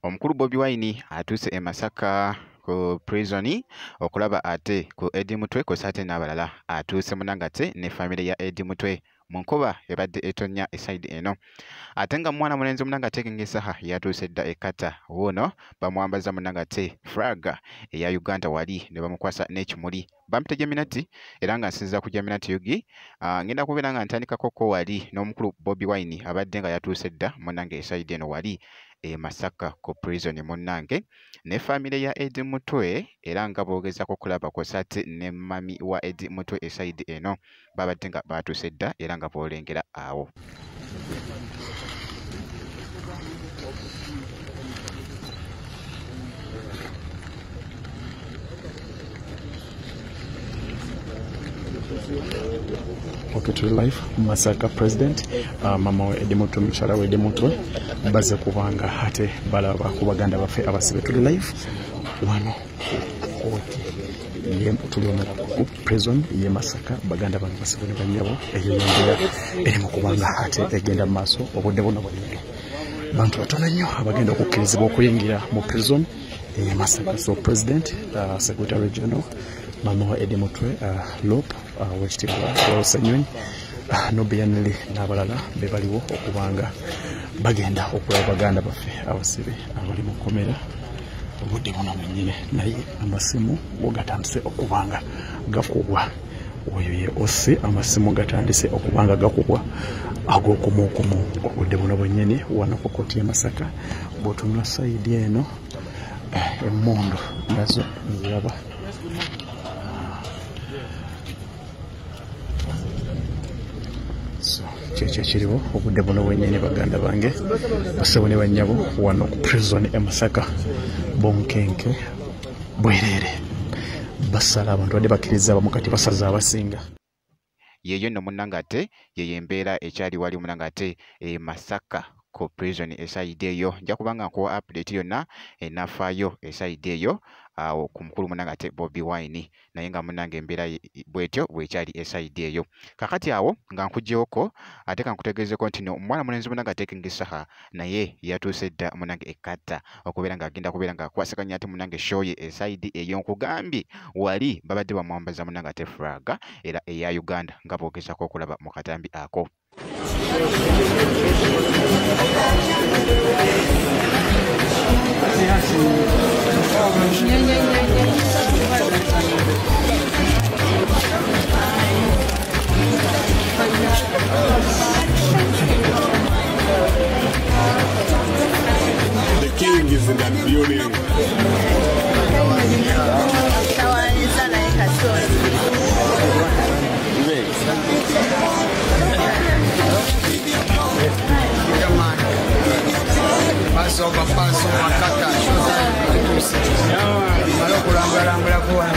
Omukulu Bobi Wine atuuse e Masaka ku prison okulaba ate ku Eddie Mutwe ko sate n'abalala atuuse munangate ne family ya Eddie Mutwe mu nkuba ebadde etonya eside eno ate nga mwana mulenzi munangate kengesaha yatuuse dda ekata wuno bamwambaza munangate flag eya Uganda wali ne bamukwasa n'ekimuli bampita Jaminati era nga nsinza ku Jaminati Yugi ngenda kubeera nga ntandikako ko wali n'omukulu Bobi Wine abadde nga yatuuse dda munange eside eno wali e Masaka ku prison munnange ne family ya Eddie Mutwe era nga boogezako kulaba ko sate ne mami wa Eddie Mutwe eside eno babadde nga batuuse dda era nga boolengera awo. Okay, to life Masaka president mama we Eddie Mutwe mukyala we Eddie Mutwe baze kubanga ate balaba ku baganda baffe abasibe tuli life wano ye tulona ku prison ye Masaka baganda bano basibe ne banyabo eyeyongera eri mu kubanga ate egenda maaso obudde buno bwonna bantu batono nnyo abagenda okukkirizibwa okuyingira mu prison ye Masaka. So president secretary general mama wa Eddie Mutwe Lop wekitibwa Senyonyi Nobiyanili n'abalala be baliwo okubanga bagenda okulaba baganda baffe abasibe abali mu kkomera obudde buno bwennyini naye amasimu gatandise okubanga gakubwa oyo ye ose amasimu gatandise okubanga gakubwa ag'okumukumu obudde buno bwennyini wano ku kkooti y'e Masaka bw'otunula sayidi eno emmondo nazo nziraba. Kyekyo kiriwo obudde buno bwennyini baganda bange basebo ne bannyabo wano ku prison e Masaka bonkenke bwereere basala abantu badde bakkiriza abamu kati basaza abasinga. Yeyo nno munnangate yeyo embeera ekyali wali munnangate e Masaka ku prison eside eyo nja kubanga nkuwa update yonna enafaayo eside eyo awo ku mukulu munangate Bobi Wine naye nga munange embeera bwetyo bwekyali eside eyo kakati awo nga nkugyewoko ate kankutegeezeko nti no omwana mulenzi munangate kengesaha naye yatuuse dda munange ekata okubeera nga agenda kubeera nga akwasaganya ate munange shoye eside eyo nkugambye wali babadde bamwambaza munangate flag era eya Uganda nga boogezako okulaba mu katambi ako. The king is in that building. Paso makata malo kulambula kuwana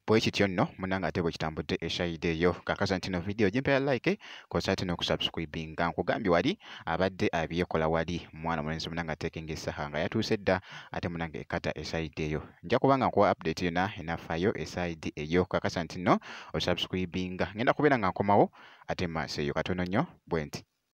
bwe kityo nno munanga ate bwe kitambudde eshayide eyo kakasa nti no video gimpera like kosa ate n'okusubscribe nga nkugambye wali abadde abyekola wali mwana mulenzi munanga atekengesaha nga yatuuse dda ate munanga ekata eshayide eyo nja kubanga nkuwa update yonna enafaayo esayidi eyo kakasa nti no osubscribe nga ngenda kubeera nga nkomawo ate maaso eyo katono nnyo bwe nti